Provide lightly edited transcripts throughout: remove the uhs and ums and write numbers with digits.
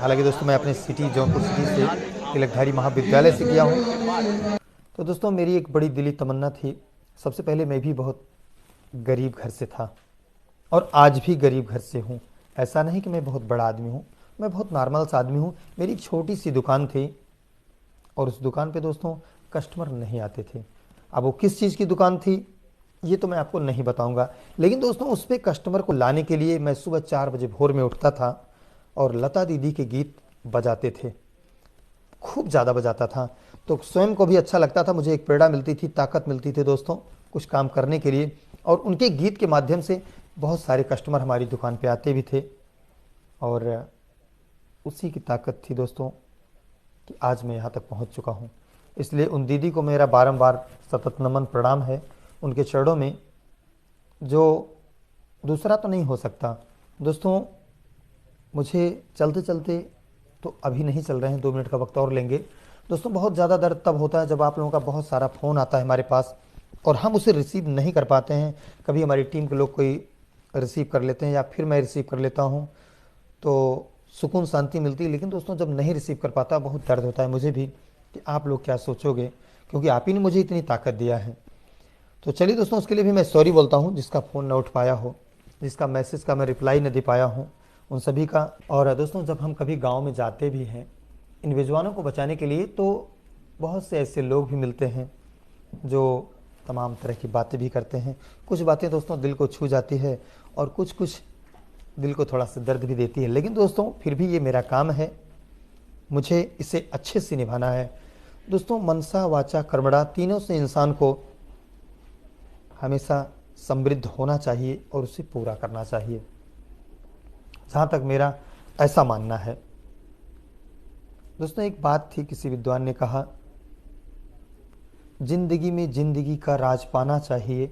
हालांकि दोस्तों मैं अपने सिटी जौनपुर सिटी से तिलकधारी महाविद्यालय से किया हूँ। तो दोस्तों मेरी एक बड़ी दिली तमन्ना थी। सबसे पहले मैं भी बहुत गरीब घर से था और आज भी गरीब घर से हूँ। ऐसा नहीं कि मैं बहुत बड़ा आदमी हूँ, मैं बहुत नॉर्मल सा आदमी हूँ। मेरी एक छोटी सी दुकान थी और उस दुकान पे दोस्तों कस्टमर नहीं आते थे। अब वो किस चीज़ की दुकान थी ये तो मैं आपको नहीं बताऊंगा, लेकिन दोस्तों उस पे कस्टमर को लाने के लिए मैं सुबह 4 बजे भोर में उठता था और लता दीदी के गीत बजाते थे, खूब ज़्यादा बजाता था। तो स्वयं को भी अच्छा लगता था, मुझे एक प्रेरणा मिलती थी, ताकत मिलती थी दोस्तों कुछ काम करने के लिए। और उनके गीत के माध्यम से बहुत सारे कस्टमर हमारी दुकान पे आते भी थे और उसी की ताकत थी दोस्तों कि आज मैं यहाँ तक पहुँच चुका हूँ। इसलिए उन दीदी को मेरा बारंबार सतत नमन प्रणाम है उनके चरणों में, जो दूसरा तो नहीं हो सकता। दोस्तों मुझे चलते चलते तो अभी नहीं चल रहे हैं, 2 मिनट का वक्त और लेंगे। दोस्तों बहुत ज़्यादा दर्द तब होता है जब आप लोगों का बहुत सारा फ़ोन आता है हमारे पास और हम उसे रिसीव नहीं कर पाते हैं। कभी हमारी टीम के लोग कोई रिसीव कर लेते हैं या फिर मैं रिसीव कर लेता हूँ तो सुकून शांति मिलती है। लेकिन दोस्तों जब नहीं रिसीव कर पाता बहुत दर्द होता है मुझे भी कि आप लोग क्या सोचोगे, क्योंकि आप ही ने मुझे इतनी ताकत दिया है। तो चलिए दोस्तों उसके लिए भी मैं सॉरी बोलता हूँ जिसका फ़ोन न उठ पाया हो, जिसका मैसेज का मैं रिप्लाई न दे पाया हूँ, उन सभी का। और दोस्तों जब हम कभी गांव में जाते भी हैं इन बेजुबानों को बचाने के लिए तो बहुत से ऐसे लोग भी मिलते हैं जो तमाम तरह की बातें भी करते हैं। कुछ बातें दोस्तों दिल को छू जाती है और कुछ कुछ दिल को थोड़ा सा दर्द भी देती है, लेकिन दोस्तों फिर भी ये मेरा काम है, मुझे इसे अच्छे से निभाना है। दोस्तों मनसा वाचा कर्मणा तीनों से इंसान को हमेशा समृद्ध होना चाहिए और उसे पूरा करना चाहिए, जहाँ तक मेरा ऐसा मानना है। दोस्तों एक बात थी, किसी विद्वान ने कहा जिंदगी में जिंदगी का राज पाना चाहिए,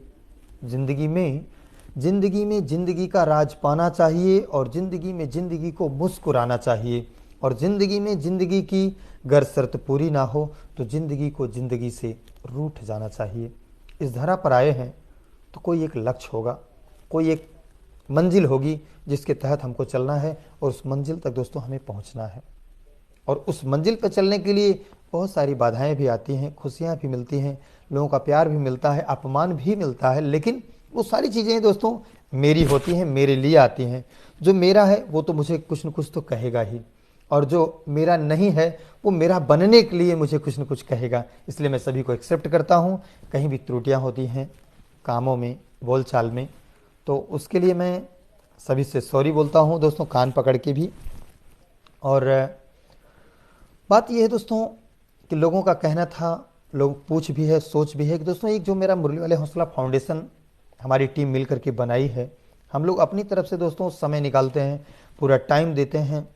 जिंदगी में जिंदगी का राज पाना चाहिए और जिंदगी में जिंदगी को मुस्कुराना चाहिए और जिंदगी में जिंदगी की गर शर्त पूरी ना हो तो जिंदगी को जिंदगी से रूठ जाना चाहिए। इस धरा पर आए हैं तो कोई एक लक्ष्य होगा, कोई एक मंजिल होगी जिसके तहत हमको चलना है और उस मंजिल तक दोस्तों हमें पहुंचना है। और उस मंजिल पर चलने के लिए बहुत सारी बाधाएं भी आती हैं, खुशियां भी मिलती हैं, लोगों का प्यार भी मिलता है, अपमान भी मिलता है, लेकिन वो सारी चीज़ें दोस्तों मेरी होती हैं, मेरे लिए आती हैं। जो मेरा है वो तो मुझे कुछ न कुछ तो कहेगा ही, और जो मेरा नहीं है वो मेरा बनने के लिए मुझे कुछ न कुछ कहेगा। इसलिए मैं सभी को एक्सेप्ट करता हूँ। कहीं भी त्रुटियाँ होती हैं कामों में, बोलचाल में, तो उसके लिए मैं सभी से सॉरी बोलता हूँ दोस्तों, कान पकड़ के भी। और बात यह है दोस्तों कि लोगों का कहना था, लोग पूछ भी है, सोच भी है कि दोस्तों एक जो मेरा मुरली वाले हौसला फाउंडेशन हमारी टीम मिल करके बनाई है, हम लोग अपनी तरफ से दोस्तों समय निकालते हैं, पूरा टाइम देते हैं,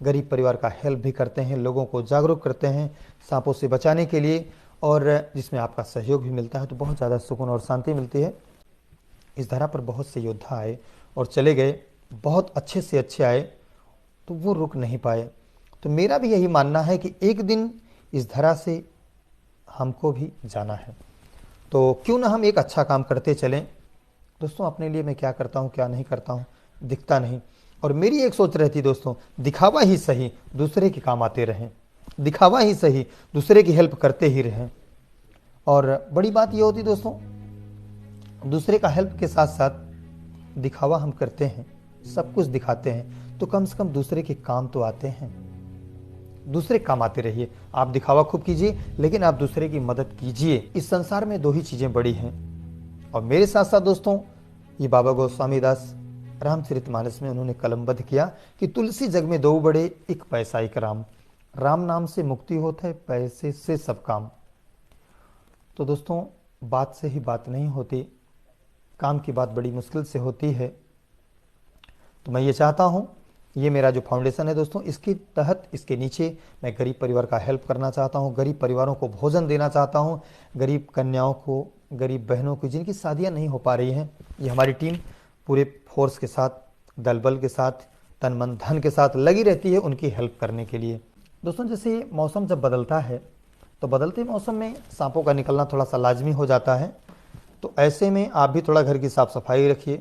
गरीब परिवार का हेल्प भी करते हैं, लोगों को जागरूक करते हैं सांपों से बचाने के लिए, और जिसमें आपका सहयोग भी मिलता है तो बहुत ज़्यादा सुकून और शांति मिलती है। इस धरा पर बहुत से योद्धा आए और चले गए, बहुत अच्छे से अच्छे आए, तो वो रुक नहीं पाए। तो मेरा भी यही मानना है कि एक दिन इस धरा से हमको भी जाना है, तो क्यों ना हम एक अच्छा काम करते चलें। दोस्तों अपने लिए मैं क्या करता हूँ क्या नहीं करता हूँ दिखता नहीं, और मेरी एक सोच रहती दोस्तों, दिखावा ही सही दूसरे के काम आते रहें, दिखावा ही सही दूसरे की हेल्प करते ही रहें। और बड़ी बात ये होती दोस्तों, दूसरे का हेल्प के साथ साथ दिखावा हम करते हैं, सब कुछ दिखाते हैं, तो कम से कम दूसरे के काम तो आते हैं, दूसरे काम आते रहिए। आप दिखावा खूब कीजिए लेकिन आप दूसरे की मदद कीजिए। इस संसार में दो ही चीजें बड़ी हैं, और मेरे साथ साथ दोस्तों ये बाबा गोस्वामी दास रामचरितमानस में उन्होंने कलमबद्ध किया कि तुलसी जग में दो बड़े, एक पैसा एक राम, राम नाम से मुक्ति होता है, पैसे से सब काम। तो दोस्तों बात से ही बात नहीं होती, काम की बात बड़ी मुश्किल से होती है। तो मैं ये चाहता हूँ, ये मेरा जो फाउंडेशन है दोस्तों, इसके तहत, इसके नीचे मैं गरीब परिवार का हेल्प करना चाहता हूँ, गरीब परिवारों को भोजन देना चाहता हूँ, गरीब कन्याओं को, गरीब बहनों को जिनकी शादियाँ नहीं हो पा रही हैं, ये हमारी टीम पूरे फोर्स के साथ, दल बल के साथ, तन मन धन के साथ लगी रहती है उनकी हेल्प करने के लिए। दोस्तों जैसे मौसम जब बदलता है तो बदलते मौसम में सांपों का निकलना थोड़ा सा लाजमी हो जाता है, तो ऐसे में आप भी थोड़ा घर की साफ सफाई रखिए,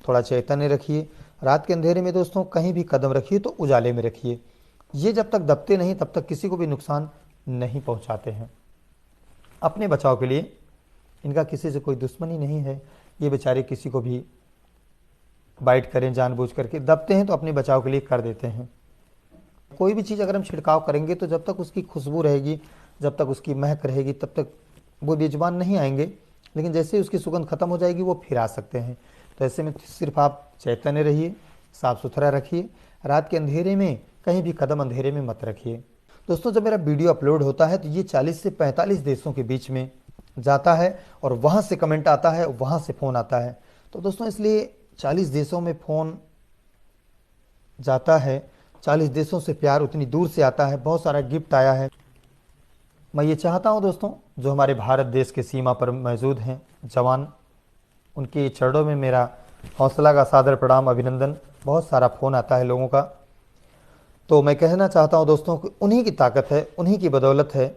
थोड़ा चैतन्य रखिए। रात के अंधेरे में दोस्तों कहीं भी कदम रखिए तो उजाले में रखिए, ये जब तक दबते नहीं तब तक किसी को भी नुकसान नहीं पहुंचाते हैं। अपने बचाव के लिए इनका किसी से कोई दुश्मनी नहीं है। ये बेचारे किसी को भी बाइट करें जानबूझ करके, दबते हैं तो अपने बचाव के लिए कर देते हैं। कोई भी चीज़ अगर हम छिड़काव करेंगे तो जब तक उसकी खुशबू रहेगी, जब तक उसकी महक रहेगी, तब तक वो बेजुबान नहीं आएंगे। लेकिन जैसे ही उसकी सुगंध खत्म हो जाएगी वो फिर आ सकते हैं। तो ऐसे में सिर्फ आप चैतन्य रहिए, साफ सुथरा रखिए, रात के अंधेरे में कहीं भी कदम अंधेरे में मत रखिए। दोस्तों, जब मेरा वीडियो अपलोड होता है तो ये 40 से 45 देशों के बीच में जाता है और वहाँ से कमेंट आता है, वहाँ से फ़ोन आता है। तो दोस्तों, इसलिए 40 देशों में फ़ोन जाता है, 40 देशों से प्यार उतनी दूर से आता है, बहुत सारा गिफ्ट आया है। मैं ये चाहता हूँ दोस्तों, जो हमारे भारत देश के सीमा पर मौजूद हैं जवान, उनके चरणों में मेरा हौसला का सादर प्रणाम, अभिनंदन। बहुत सारा फ़ोन आता है लोगों का, तो मैं कहना चाहता हूँ दोस्तों कि उन्हीं की ताकत है, उन्हीं की बदौलत है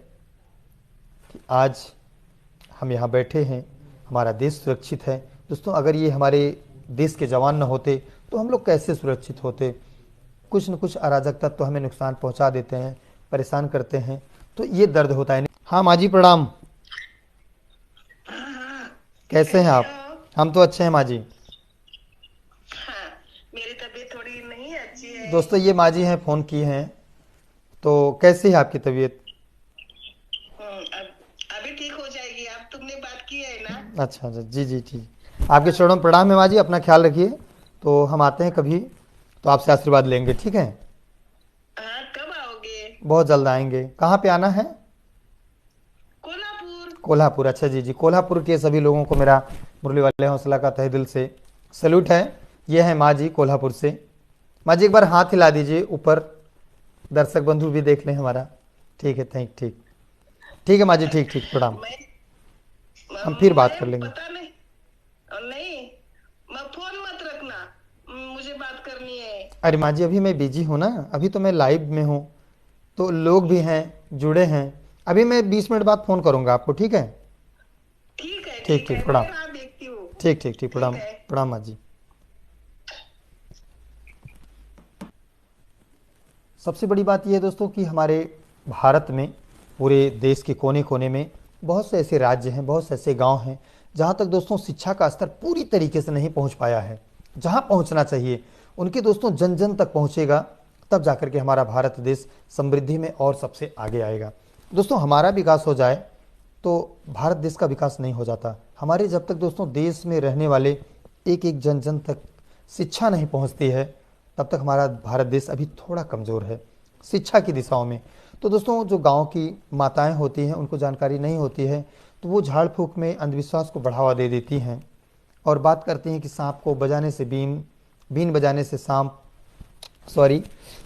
कि आज हम यहाँ बैठे हैं, हमारा देश सुरक्षित है। दोस्तों, अगर ये हमारे देश के जवान न होते तो हम लोग कैसे सुरक्षित होते। कुछ न कुछ अराजक तत्व तो हमें नुकसान पहुँचा देते हैं, परेशान करते हैं, तो ये दर्द होता है। हाँ माँ जी प्रणाम। कैसे हैं आप? हम तो अच्छे हैं माँ जी। हाँ, मेरी तबीयत थोड़ी नहीं अच्छी है। दोस्तों, ये माँ जी हैं, फ़ोन की हैं। तो कैसी है आपकी तबीयत? अभी ठीक हो जाएगी। अब तुमने बात की है ना? अच्छा अच्छा, जी जी जी, आपके चरणों में प्रणाम है माँ जी, अपना ख्याल रखिए। तो हम आते हैं कभी तो आपसे आशीर्वाद लेंगे, ठीक है? हाँ, कब आओगे? बहुत जल्द आएंगे। कहाँ पे आना है? कोल्हापुर। कोल्हापुर। अच्छा जी जी, कोल्हापुर के सभी लोगों को मेरा मुरली वाले हौसला का तहे दिल से सैल्यूट है। ये है माँ जी कोल्हापुर से। माँ जी एक बार हाथ हिला दीजिए ऊपर, दर्शक बंधु भी देख लें हमारा। ठीक है, ठीक ठीक है माँ जी, ठीक ठीक, प्रणाम। मैं हम फिर बात कर मैं लेंगे। पता नहीं। नहीं, मैं फोन मत रखना, मुझे बात करनी है। अरे माँ जी, अभी मैं बिजी हूँ ना, अभी तो मैं लाइव में हूँ, तो लोग भी हैं, जुड़े हैं। अभी मैं 20 मिनट बाद फ़ोन करूँगा आपको, ठीक है? ठीक है, ठीक ठीक ठीक, है, प्रणाम। मैं राह देखती हूँ। ठीक ठीक ठीक, ठीक प्रणाम है। प्रणाम माँ जी। सबसे बड़ी बात यह है दोस्तों कि हमारे भारत में, पूरे देश के कोने कोने में बहुत से ऐसे राज्य हैं, बहुत से ऐसे गांव हैं जहां तक दोस्तों शिक्षा का स्तर पूरी तरीके से नहीं पहुंच पाया है। जहां पहुंचना चाहिए उनके दोस्तों जन जन तक पहुंचेगा, तब जाकर के हमारा भारत देश समृद्धि में और सबसे आगे आएगा। दोस्तों, हमारा विकास हो जाए तो भारत देश का विकास नहीं हो जाता। हमारे जब तक दोस्तों देश में रहने वाले एक एक जन जन तक शिक्षा नहीं पहुंचती है, तब तक हमारा भारत देश अभी थोड़ा कमज़ोर है शिक्षा की दिशाओं में। तो दोस्तों, जो गांव की माताएं होती हैं उनको जानकारी नहीं होती है, तो वो झाड़ फूक में अंधविश्वास को बढ़ावा दे देती हैं और बात करती हैं कि सांप को बजाने से बीन, बीन बजाने से सांप, सॉरी,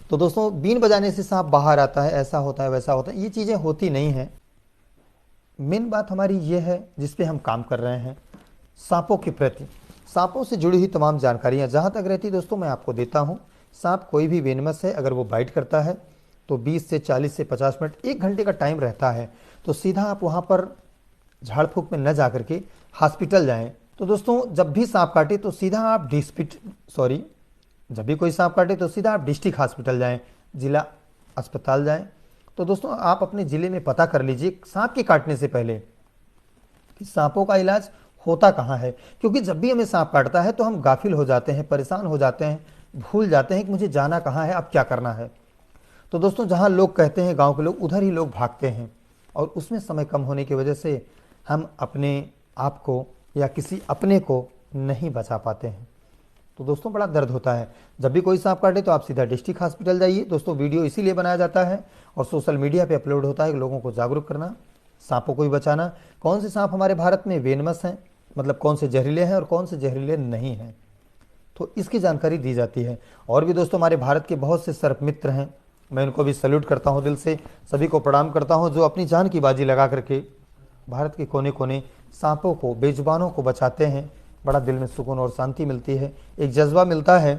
तो दोस्तों बीन बजाने से सांप बाहर आता है, ऐसा होता है वैसा होता है। ये चीज़ें होती नहीं हैं। मेन बात हमारी ये है जिस पे हम काम कर रहे हैं, सांपों के प्रति, सांपों से जुड़ी हुई तमाम जानकारियाँ जहाँ तक रहती दोस्तों मैं आपको देता हूँ। सांप कोई भी वेनमस है, अगर वो बाइट करता है तो 20 से 40 से 50 मिनट, 1 घंटे का टाइम रहता है। तो सीधा आप वहाँ पर झाड़ फूक में न जा करके हॉस्पिटल जाएं। तो दोस्तों, जब भी सांप काटे तो सीधा आप जब भी कोई सांप काटे तो सीधा आप डिस्ट्रिक्ट हॉस्पिटल जाएं, जिला अस्पताल जाएं। तो दोस्तों, आप अपने ज़िले में पता कर लीजिए सांप के काटने से पहले कि सांपों का इलाज होता कहाँ है, क्योंकि जब भी हमें सांप काटता है तो हम गाफिल हो जाते हैं, परेशान हो जाते हैं, भूल जाते हैं कि मुझे जाना कहाँ है, अब क्या करना है। तो दोस्तों, जहाँ लोग कहते हैं गांव के लोग, उधर ही लोग भागते हैं और उसमें समय कम होने की वजह से हम अपने आप को या किसी अपने को नहीं बचा पाते हैं। तो दोस्तों, बड़ा दर्द होता है। जब भी कोई सांप काटे तो आप सीधा डिस्ट्रिक्ट हॉस्पिटल जाइए। दोस्तों, वीडियो इसीलिए बनाया जाता है और सोशल मीडिया पे अपलोड होता है लोगों को जागरूक करना, सांपों को भी बचाना। कौन से सांप हमारे भारत में वेनमस हैं, मतलब कौन से जहरीले हैं और कौन से जहरीले नहीं हैं, तो इसकी जानकारी दी जाती है। और भी दोस्तों, हमारे भारत के बहुत से सर्प मित्र हैं, मैं उनको भी सैल्यूट करता हूं, दिल से सभी को प्रणाम करता हूं, जो अपनी जान की बाजी लगा करके भारत के कोने कोने सांपों को, बेजुबानों को बचाते हैं। बड़ा दिल में सुकून और शांति मिलती है, एक जज्बा मिलता है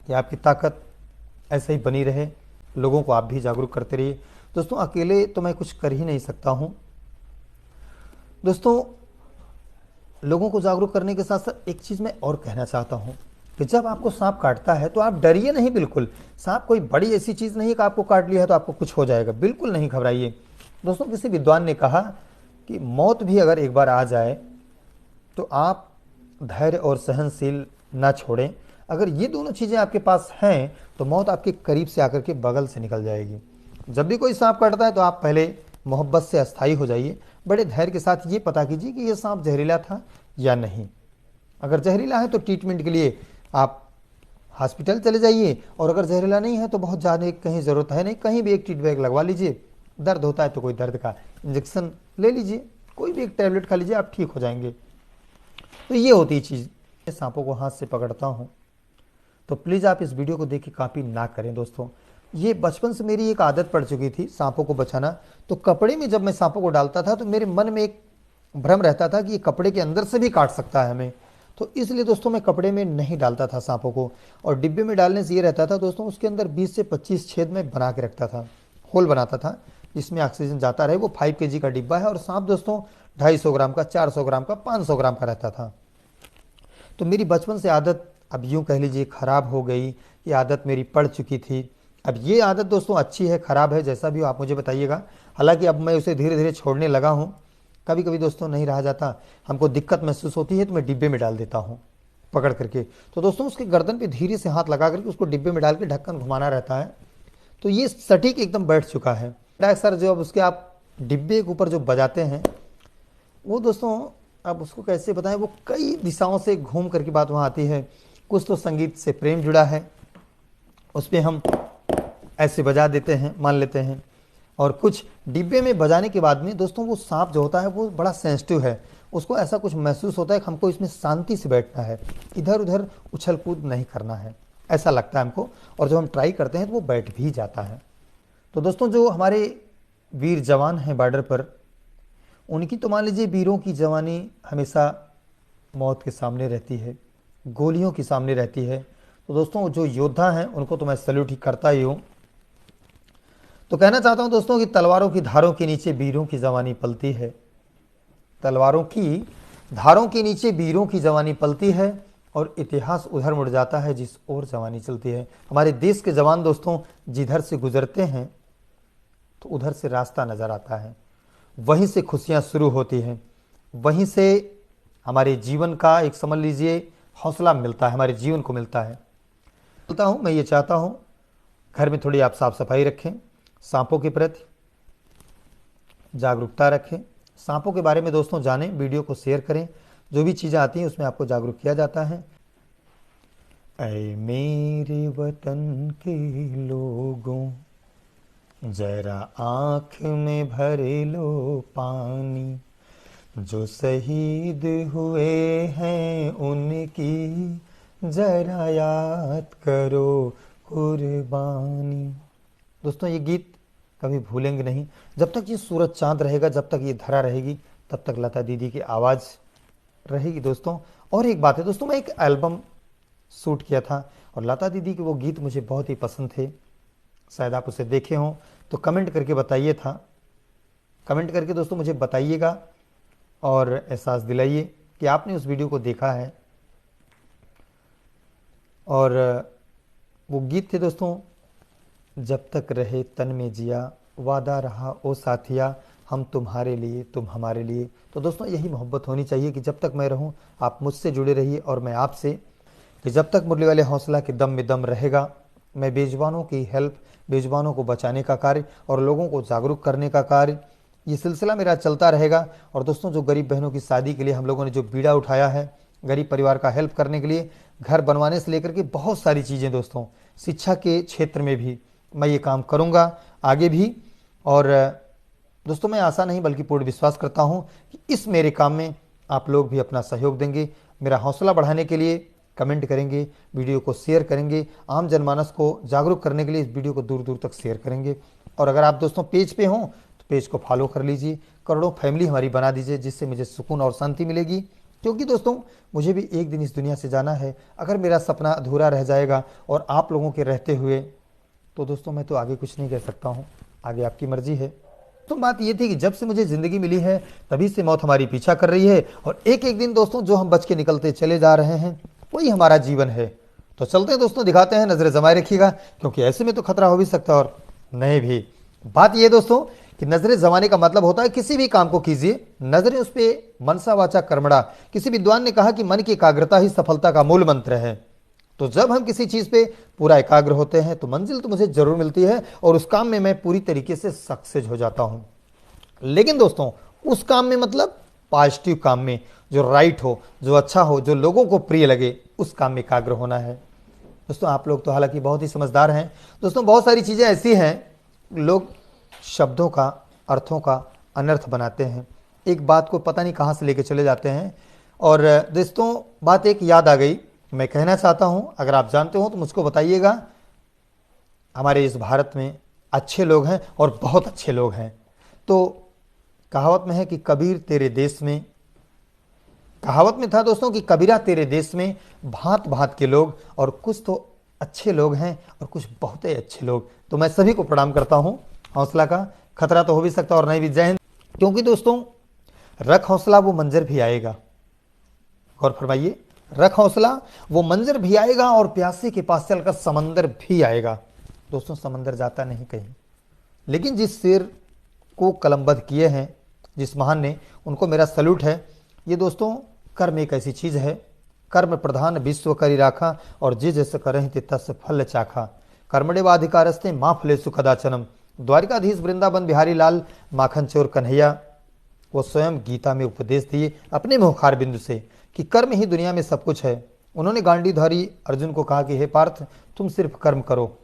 कि आपकी ताकत ऐसे ही बनी रहे, लोगों को आप भी जागरूक करते रहिए। दोस्तों, अकेले तो मैं कुछ कर ही नहीं सकता हूँ। दोस्तों, लोगों को जागरूक करने के साथ साथ एक चीज़ मैं और कहना चाहता हूँ कि जब आपको सांप काटता है तो आप डरिए नहीं बिल्कुल। सांप कोई बड़ी ऐसी चीज़ नहीं कि आपको काट लिया है तो आपको कुछ हो जाएगा, बिल्कुल नहीं घबराइए। दोस्तों किसी विद्वान ने कहा कि मौत भी अगर एक बार आ जाए तो आप धैर्य और सहनशील ना छोड़ें। अगर ये दोनों चीज़ें आपके पास हैं तो मौत आपके करीब से आकर के बगल से निकल जाएगी। जब भी कोई सांप काटता है तो आप पहले मोहब्बत से अस्थायी हो जाइए, बड़े धैर्य के साथ ये पता कीजिए कि ये सांप जहरीला था या नहीं। अगर जहरीला है तो ट्रीटमेंट के लिए आप हॉस्पिटल चले जाइए, और अगर जहरीला नहीं है तो बहुत ज़्यादा कहीं ज़रूरत है नहीं, कहीं भी एक टीट बैग लगवा लीजिए। दर्द होता है तो कोई दर्द का इंजेक्शन ले लीजिए, कोई भी एक टैबलेट खा लीजिए, आप ठीक हो जाएंगे। तो ये होती है चीज़। सांपों को हाथ से पकड़ता हूँ तो प्लीज़ आप इस वीडियो को देख के कॉपी ना करें दोस्तों। ये बचपन से मेरी एक आदत पड़ चुकी थी सांपों को बचाना। तो कपड़े में जब मैं सांपों को डालता था तो मेरे मन में एक भ्रम रहता था कि ये कपड़े के अंदर से भी काट सकता है हमें, तो इसलिए दोस्तों मैं कपड़े में नहीं डालता था सांपों को। और डिब्बे में डालने से ये रहता था दोस्तों, उसके अंदर 20 से 25 छेद में बना के रखता था, होल बनाता था जिसमें ऑक्सीजन जाता रहे। वो 5 kg का डिब्बा है और सांप दोस्तों 250 ग्राम का, 400 ग्राम का, 500 ग्राम का रहता था। तो मेरी बचपन से आदत, अब यूँ कह लीजिए खराब हो गई, ये आदत मेरी पड़ चुकी थी। अब ये आदत दोस्तों अच्छी है खराब है जैसा भी हो आप मुझे बताइएगा। हालांकि अब मैं उसे धीरे धीरे छोड़ने लगा हूँ। कभी कभी दोस्तों नहीं रहा जाता, हमको दिक्कत महसूस होती है तो मैं डिब्बे में डाल देता हूँ पकड़ करके। तो दोस्तों उसके गर्दन पे धीरे से हाथ लगा करके उसको डिब्बे में डाल के ढक्कन घुमाना रहता है, तो ये सटीक एकदम बैठ चुका है। सर जो अब उसके आप डिब्बे के ऊपर जो बजाते हैं वो दोस्तों अब उसको कैसे बताएं, वो कई दिशाओं से घूम करके बात वहाँ आती है। कुछ तो संगीत से प्रेम जुड़ा है, उस पर हम ऐसे बजा देते हैं, मान लेते हैं। और कुछ डिब्बे में बजाने के बाद में दोस्तों वो सांप जो होता है वो बड़ा सेंसिटिव है, उसको ऐसा कुछ महसूस होता है कि हमको इसमें शांति से बैठना है, इधर उधर उछल कूद नहीं करना है, ऐसा लगता है हमको। और जब हम ट्राई करते हैं तो वो बैठ भी जाता है। तो दोस्तों जो हमारे वीर जवान हैं बॉर्डर पर, उनकी तो मान लीजिए वीरों की जवानी हमेशा मौत के सामने रहती है, गोलियों के सामने रहती है। तो दोस्तों जो योद्धा हैं उनको तो मैं सैल्यूट ही करता ही हूँ। तो कहना चाहता हूँ दोस्तों कि तलवारों की धारों के नीचे वीरों की जवानी पलती है, तलवारों की धारों के नीचे वीरों की जवानी पलती है, और इतिहास उधर मुड़ जाता है जिस ओर जवानी चलती है। हमारे देश के जवान दोस्तों जिधर से गुजरते हैं तो उधर से रास्ता नजर आता है, वहीं से खुशियां शुरू होती हैं, वहीं से हमारे जीवन का एक समझ लीजिए हौसला मिलता है, हमारे जीवन को मिलता है। बोलता हूँ मैं ये चाहता हूँ घर में थोड़ी आप साफ सफाई रखें, सांपों के प्रति जागरूकता रखें, सांपों के बारे में दोस्तों जानें, वीडियो को शेयर करें, जो भी चीज़ें आती हैं उसमें आपको जागरूक किया जाता है। ऐ मेरे वतन के लोगों जरा आँख में भर लो पानी, जो शहीद हुए हैं उनकी जरा याद करो कुर्बानी। दोस्तों ये गीत कभी भूलेंगे नहीं, जब तक ये सूरज चांद रहेगा, जब तक ये धरा रहेगी, तब तक लता दीदी की आवाज़ रहेगी दोस्तों। और एक बात है दोस्तों, मैं एक एल्बम शूट किया था और लता दीदी के वो गीत मुझे बहुत ही पसंद थे, शायद आप उसे देखे हों तो कमेंट करके बताइए था, कमेंट करके दोस्तों मुझे बताइएगा और एहसास दिलाइए कि आपने उस वीडियो को देखा है। और वो गीत थे दोस्तों, जब तक रहे तन में जिया, वादा रहा ओ साथिया, हम तुम्हारे लिए तुम हमारे लिए। तो दोस्तों यही मोहब्बत होनी चाहिए कि जब तक मैं रहूं आप मुझसे जुड़े रहिए और मैं आपसे, कि जब तक मुरली वाले हौसला के दम में दम रहेगा मैं बेजुबानों की हेल्प, बेजुबानों को बचाने का कार्य और लोगों को जागरूक करने का कार्य, ये सिलसिला मेरा चलता रहेगा। और दोस्तों जो गरीब बहनों की शादी के लिए हम लोगों ने जो बीड़ा उठाया है, गरीब परिवार का हेल्प करने के लिए, घर बनवाने से लेकर के बहुत सारी चीज़ें दोस्तों, शिक्षा के क्षेत्र में भी मैं ये काम करूँगा आगे भी। और दोस्तों मैं आशा नहीं बल्कि पूर्ण विश्वास करता हूँ कि इस मेरे काम में आप लोग भी अपना सहयोग देंगे, मेरा हौसला बढ़ाने के लिए कमेंट करेंगे, वीडियो को शेयर करेंगे, आम जनमानस को जागरूक करने के लिए इस वीडियो को दूर दूर तक शेयर करेंगे। और अगर आप दोस्तों पेज पे हों तो पेज को फॉलो कर लीजिए, करोड़ों फैमिली हमारी बना दीजिए, जिससे मुझे सुकून और शांति मिलेगी। क्योंकि दोस्तों मुझे भी एक दिन इस दुनिया से जाना है, अगर मेरा सपना अधूरा रह जाएगा और आप लोगों के रहते हुए, तो दोस्तों मैं तो आगे कुछ नहीं कह सकता हूँ, आगे आपकी मर्जी है। तो बात ये थी कि जब से मुझे ज़िंदगी मिली है तभी से मौत हमारी पीछा कर रही है, और एक एक दिन दोस्तों जो हम बच के निकलते चले जा रहे हैं वही हमारा जीवन है। तो चलते हैं दोस्तों, दिखाते हैं, नजरें जमाए रखिएगा, क्योंकि ऐसे में तो खतरा हो भी सकता है और नहीं भी। बात यह दोस्तों कि नजरें जमाने का मतलब होता है किसी भी काम को कीजिए, नजरें उस पर मनसा वाचा कर्मणा। किसी विद्वान ने कहा कि मन की एकाग्रता ही सफलता का मूल मंत्र है। तो जब हम किसी चीज पे पूरा एकाग्र होते हैं तो मंजिल तो मुझे जरूर मिलती है और उस काम में मैं पूरी तरीके से सक्सेस हो जाता हूं। लेकिन दोस्तों उस काम में मतलब पॉजिटिव काम में, जो राइट हो, जो अच्छा हो, जो लोगों को प्रिय लगे, उस काम में एकाग्र होना है। दोस्तों आप लोग तो हालांकि बहुत ही समझदार हैं। दोस्तों बहुत सारी चीजें ऐसी हैं, लोग शब्दों का, अर्थों का अनर्थ बनाते हैं, एक बात को पता नहीं कहां से लेके चले जाते हैं। और दोस्तों बात एक याद आ गई, मैं कहना चाहता हूं, अगर आप जानते हो तो मुझको बताइएगा। हमारे इस भारत में अच्छे लोग हैं और बहुत अच्छे लोग हैं। तो कहावत में है कि कबीर तेरे देश में, कहावत में था दोस्तों कि कबीरा तेरे देश में भांत भांत के लोग, और कुछ तो अच्छे लोग हैं और कुछ बहुत ही अच्छे लोग। तो मैं सभी को प्रणाम करता हूं। हौसला का खतरा तो हो भी सकता और नहीं भी। जय हिंद। क्योंकि दोस्तों रख हौसला वो मंजर भी आएगा। गौर फरमाइए, रख हौसला वो मंजर भी आएगा और प्यासे के पास चलकर समंदर भी आएगा। दोस्तों समंदर जाता नहीं कहीं, लेकिन जिस शेर को कलमबद्ध किए हैं, जिस महान ने, उनको मेरा सल्यूट है। ये दोस्तों कर्म एक ऐसी चीज है, कर्म प्रधान विश्व करी राखा, और जिस जैसे करें तस फल चाखा। कर्मणेवाधिकारस्ते माँ फलेषु कदाचनम। द्वारिकाधीश वृंदावन बिहारी लाल माखन चोर कन्हैया, वो स्वयं गीता में उपदेश दिए अपने मुखार बिंदु से कि कर्म ही दुनिया में सब कुछ है। उन्होंने गांडीधारी अर्जुन को कहा कि हे पार्थ, तुम सिर्फ कर्म करो,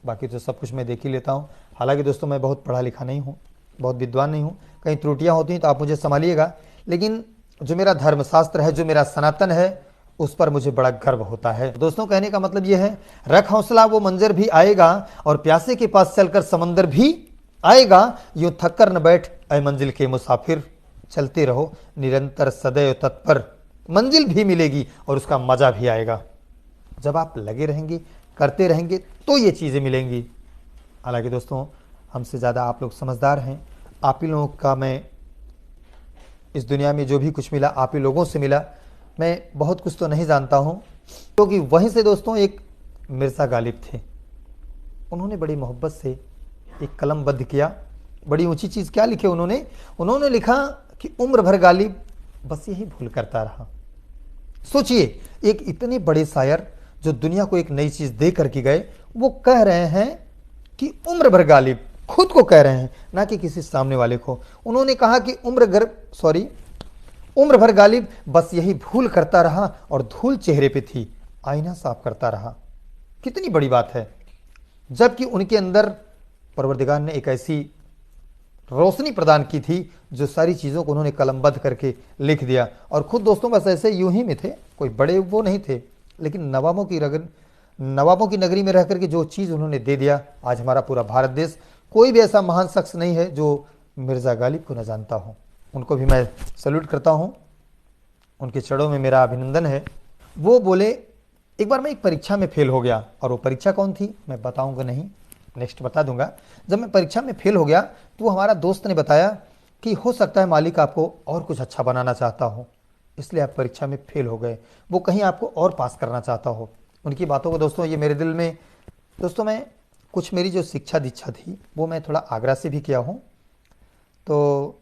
बाकी तो सब कुछ मैं देख ही लेता हूँ। हालांकि दोस्तों मैं बहुत पढ़ा लिखा नहीं हूँ, बहुत विद्वान नहीं हूँ, कहीं त्रुटियां होती हैं तो आप मुझे संभालिएगा। लेकिन जो मेरा धर्मशास्त्र है, जो मेरा सनातन है, उस पर मुझे बड़ा गर्व होता है। दोस्तों कहने का मतलब यह है, रख हौसला वो मंजर भी आएगा और प्यासे के पास चलकर समंदर भी आएगा। यूं थक कर न बैठ ऐ मंजिल के मुसाफिर, चलते रहो निरंतर सदैव तत्पर, मंजिल भी मिलेगी और उसका मजा भी आएगा। जब आप लगे रहेंगे, करते रहेंगे, तो ये चीजें मिलेंगी। हालांकि दोस्तों हमसे ज्यादा आप लोग समझदार हैं। आप ही लोगों का मैं इस दुनिया में जो भी कुछ मिला आप ही लोगों से मिला। मैं बहुत कुछ तो नहीं जानता हूं, क्योंकि वहीं से दोस्तों एक मिर्ज़ा गालिब थे, उन्होंने बड़ी मोहब्बत से एक कलमबद्ध किया। बड़ी ऊंची चीज क्या लिखे उन्होंने लिखा कि उम्र भर गालिब बस यही भूल करता रहा। सोचिए, एक इतने बड़े शायर जो दुनिया को एक नई चीज दे करके गए, वो कह रहे हैं कि उम्र भर गालिब, खुद को कह रहे हैं, ना कि किसी सामने वाले को। उन्होंने कहा कि उम्र भर गालिब बस यही भूल करता रहा और धूल चेहरे पे थी, आईना साफ करता रहा। कितनी बड़ी बात है, जबकि उनके अंदर परवरदिगार ने एक ऐसी रोशनी प्रदान की थी जो सारी चीजों को उन्होंने कलमबद्ध करके लिख दिया। और खुद दोस्तों बस ऐसे यूं ही में थे, कोई बड़े वो नहीं थे, लेकिन नवाबों की नगरी में रह करके जो चीज उन्होंने दे दिया, आज हमारा पूरा भारत देश, कोई भी ऐसा महान शख्स नहीं है जो मिर्जा गालिब को न जानता हो। उनको भी मैं सल्यूट करता हूं, उनके चरणों में मेरा अभिनंदन है। वो बोले, एक बार मैं एक परीक्षा में फेल हो गया, और वो परीक्षा कौन थी मैं बताऊंगा नहीं, नेक्स्ट बता दूंगा। जब मैं परीक्षा में फेल हो गया तो हमारा दोस्त ने बताया कि हो सकता है मालिक आपको और कुछ अच्छा बनाना चाहता हो, इसलिए आप परीक्षा में फेल हो गए, वो कहीं आपको और पास करना चाहता हो। उनकी बातों को दोस्तों ये मेरे दिल में, दोस्तों मैं कुछ मेरी जो शिक्षा दीक्षा थी वो मैं थोड़ा आगरा से भी किया हूँ। तो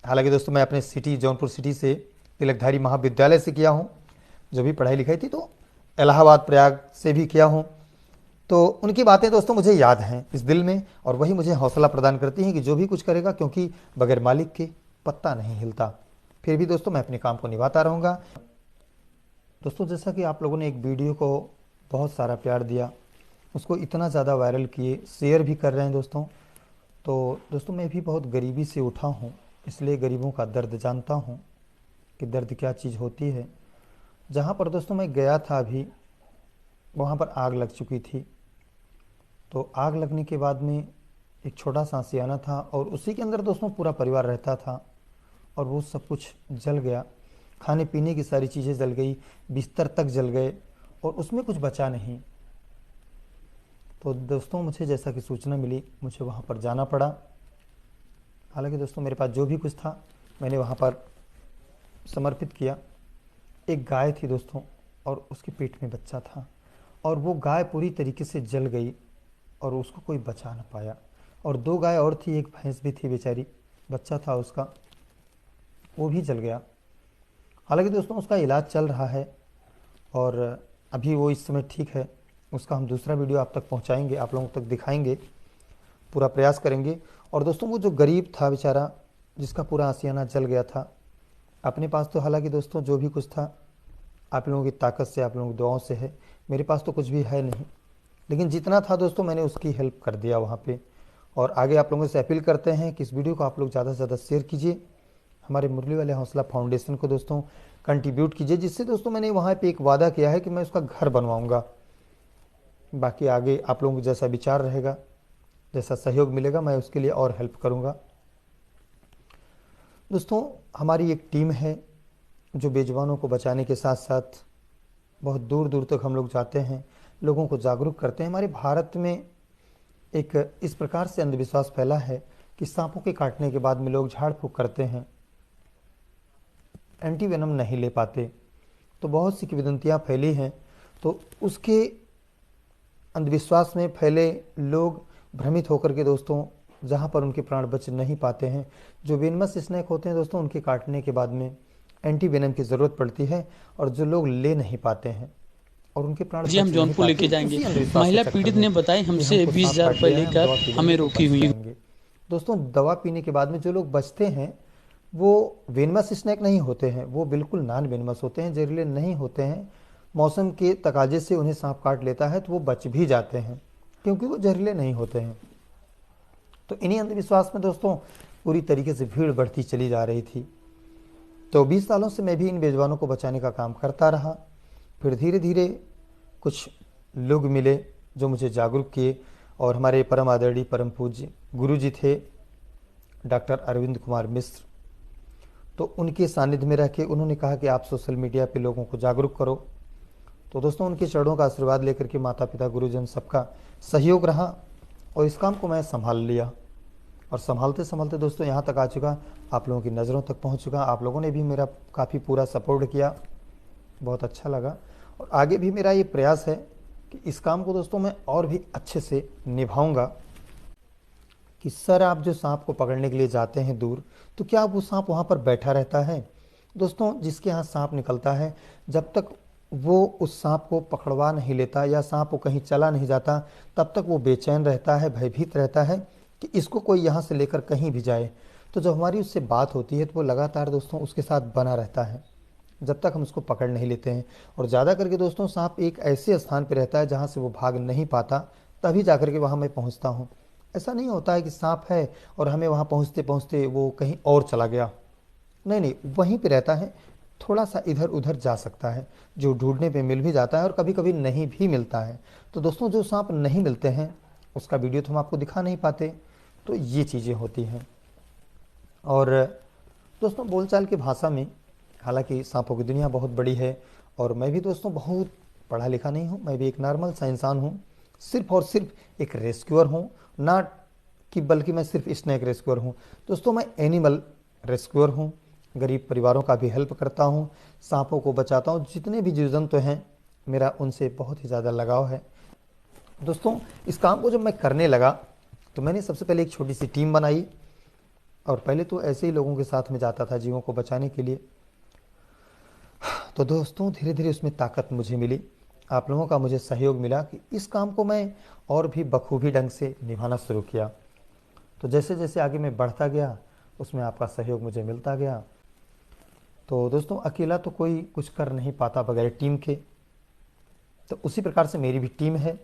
हालांकि दोस्तों मैं अपने सिटी जौनपुर सिटी से तिलकधारी महाविद्यालय से किया हूँ, जो भी पढ़ाई लिखाई थी, तो इलाहाबाद प्रयाग से भी किया हूँ। तो उनकी बातें दोस्तों मुझे याद हैं इस दिल में, और वही मुझे हौसला प्रदान करती हैं कि जो भी कुछ करेगा, क्योंकि बगैर मालिक के पत्ता नहीं हिलता। फिर भी दोस्तों मैं अपने काम को निभाता रहूँगा। दोस्तों जैसा कि आप लोगों ने एक वीडियो को बहुत सारा प्यार दिया, उसको इतना ज़्यादा वायरल किए, शेयर भी कर रहे हैं दोस्तों। तो दोस्तों मैं भी बहुत गरीबी से उठा हूँ, इसलिए गरीबों का दर्द जानता हूँ कि दर्द क्या चीज़ होती है। जहाँ पर दोस्तों मैं गया था अभी, वहाँ पर आग लग चुकी थी। तो आग लगने के बाद में एक छोटा सा आशियाना था और उसी के अंदर दोस्तों पूरा परिवार रहता था, और वो सब कुछ जल गया। खाने पीने की सारी चीज़ें जल गई, बिस्तर तक जल गए, और उसमें कुछ बचा नहीं। तो दोस्तों मुझे जैसा कि सूचना मिली, मुझे वहाँ पर जाना पड़ा। हालांकि दोस्तों मेरे पास जो भी कुछ था मैंने वहाँ पर समर्पित किया। एक गाय थी दोस्तों, और उसके पेट में बच्चा था और वो गाय पूरी तरीके से जल गई और उसको कोई बचा ना पाया। और 2 गाय और थी, एक भैंस भी थी बेचारी, बच्चा था उसका, वो भी जल गया। हालांकि दोस्तों उसका इलाज चल रहा है और अभी वो इस समय ठीक है। उसका हम दूसरा वीडियो आप तक पहुंचाएंगे, आप लोगों तक दिखाएंगे, पूरा प्रयास करेंगे। और दोस्तों वो जो गरीब था बेचारा, जिसका पूरा आशियाना जल गया था, अपने पास तो हालांकि दोस्तों जो भी कुछ था आप लोगों की ताकत से, आप लोगों की दुआओं से है, मेरे पास तो कुछ भी है नहीं, लेकिन जितना था दोस्तों मैंने उसकी हेल्प कर दिया वहाँ पे। और आगे आप लोगों से अपील करते हैं कि इस वीडियो को आप लोग ज़्यादा से ज़्यादा शेयर कीजिए, हमारे मुरली वाले हौसला फाउंडेशन को दोस्तों कंट्रीब्यूट कीजिए, जिससे दोस्तों मैंने वहाँ पे एक वादा किया है कि मैं उसका घर बनवाऊँगा। बाकी आगे आप लोगों को जैसा विचार रहेगा, जैसा सहयोग मिलेगा, मैं उसके लिए और हेल्प करूँगा। दोस्तों हमारी एक टीम है जो बेजुबानों को बचाने के साथ साथ बहुत दूर दूर तक हम लोग जाते हैं, लोगों को जागरूक करते हैं। हमारे भारत में एक इस प्रकार से अंधविश्वास फैला है कि सांपों के काटने के बाद में लोग झाड़ फूँक करते हैं, एंटी वेनम नहीं ले पाते, तो बहुत सी किंवदंतियाँ फैली हैं। तो उसके अंधविश्वास में फैले लोग भ्रमित होकर के दोस्तों जहाँ पर उनके प्राण बच नहीं पाते हैं, जो वेनमस स्नेक होते हैं दोस्तों, उनके काटने के बाद में एंटी वेनम की ज़रूरत पड़ती है, और जो लोग ले नहीं पाते हैं और उनके प्राण जी हम बच नहीं जौनपुर लेके पाते, जाएंगे। उसी अंधविश्वास के महिला चक्कर पीड़ित में ने बताई कि हमसे हमको 20,000 सांप काट रुपये लिया है, हम लेकर दवा पी हमें लेंगे तो रोकी बच हुई। जाएंगे। दोस्तों दवा पीने के बाद में जो लोग बचते हैं वो वेनमस स्नेक नहीं होते हैं, वो बिल्कुल नॉन वेनमस होते हैं, जहरीले नहीं होते हैं। मौसम के तकाजे से उन्हें सांप काट लेता है तो वो बच भी जाते हैं, क्योंकि वो जहरीले नहीं होते हैं। तो इन्हीं अंधविश्वास में दोस्तों पूरी तरीके से भीड़ बढ़ती चली जा रही थी। तो 20 सालों से मैं भी इन बेजुबानों को बचाने का काम करता रहा। फिर धीरे धीरे कुछ लोग मिले जो मुझे जागरूक किए, और हमारे परम आदरणीय परम पूज्य गुरु जी थे डॉक्टर अरविंद कुमार मिश्र। तो उनके सानिध्य में रह के उन्होंने कहा कि आप सोशल मीडिया पे लोगों को जागरूक करो। तो दोस्तों उनके चरणों का आशीर्वाद लेकर के माता पिता गुरुजन सबका सहयोग रहा और इस काम को मैं संभाल लिया। और संभालते संभालते दोस्तों यहाँ तक आ चुका, आप लोगों की नज़रों तक पहुँच चुका। आप लोगों ने भी मेरा काफ़ी पूरा सपोर्ट किया, बहुत अच्छा लगा। और आगे भी मेरा ये प्रयास है कि इस काम को दोस्तों मैं और भी अच्छे से निभाऊंगा। कि सर आप जो सांप को पकड़ने के लिए जाते हैं दूर, तो क्या वो सांप वहाँ पर बैठा रहता है? दोस्तों जिसके यहाँ सांप निकलता है, जब तक वो उस सांप को पकड़वा नहीं लेता या सांप वो कहीं चला नहीं जाता, तब तक वो बेचैन रहता है, भयभीत रहता है कि इसको कोई यहाँ से लेकर कहीं भी जाए। तो जब हमारी उससे बात होती है तो वो लगातार दोस्तों उसके साथ बना रहता है जब तक हम उसको पकड़ नहीं लेते हैं। और ज़्यादा करके दोस्तों सांप एक ऐसे स्थान पर रहता है जहाँ से वो भाग नहीं पाता, तभी जा कर के वहाँ मैं पहुँचता हूँ। ऐसा नहीं होता है कि सांप है और हमें वहाँ पहुँचते पहुँचते वो कहीं और चला गया, नहीं नहीं, वहीं पे रहता है, थोड़ा सा इधर उधर जा सकता है, जो ढूंढने पे मिल भी जाता है और कभी कभी नहीं भी मिलता है। तो दोस्तों जो सांप नहीं मिलते हैं उसका वीडियो तो हम आपको दिखा नहीं पाते, तो ये चीज़ें होती हैं। और दोस्तों बोलचाल की भाषा में, हालांकि सांपों की दुनिया बहुत बड़ी है और मैं भी दोस्तों बहुत पढ़ा लिखा नहीं हूँ, मैं भी एक नॉर्मल सा इंसान हूँ, सिर्फ और सिर्फ एक रेस्क्यूअर हूँ, ना कि बल्कि मैं सिर्फ स्नेक रेस्क्यूअर हूँ। दोस्तों मैं एनिमल रेस्क्यूअर हूँ, गरीब परिवारों का भी हेल्प करता हूँ, सांपों को बचाता हूँ। जितने भी जीव जंतु हैं मेरा उनसे बहुत ही ज़्यादा लगाव है। दोस्तों इस काम को जब मैं करने लगा तो मैंने सबसे पहले एक छोटी सी टीम बनाई, और पहले तो ऐसे ही लोगों के साथ में जाता था जीवों को बचाने के लिए। तो दोस्तों धीरे धीरे उसमें ताकत मुझे मिली, आप लोगों का मुझे सहयोग मिला कि इस काम को मैं और भी बखूबी ढंग से निभाना शुरू किया। तो जैसे जैसे आगे मैं बढ़ता गया उसमें आपका सहयोग मुझे मिलता गया। तो दोस्तों अकेला तो कोई कुछ कर नहीं पाता बगैर टीम के, तो उसी प्रकार से मेरी भी टीम है।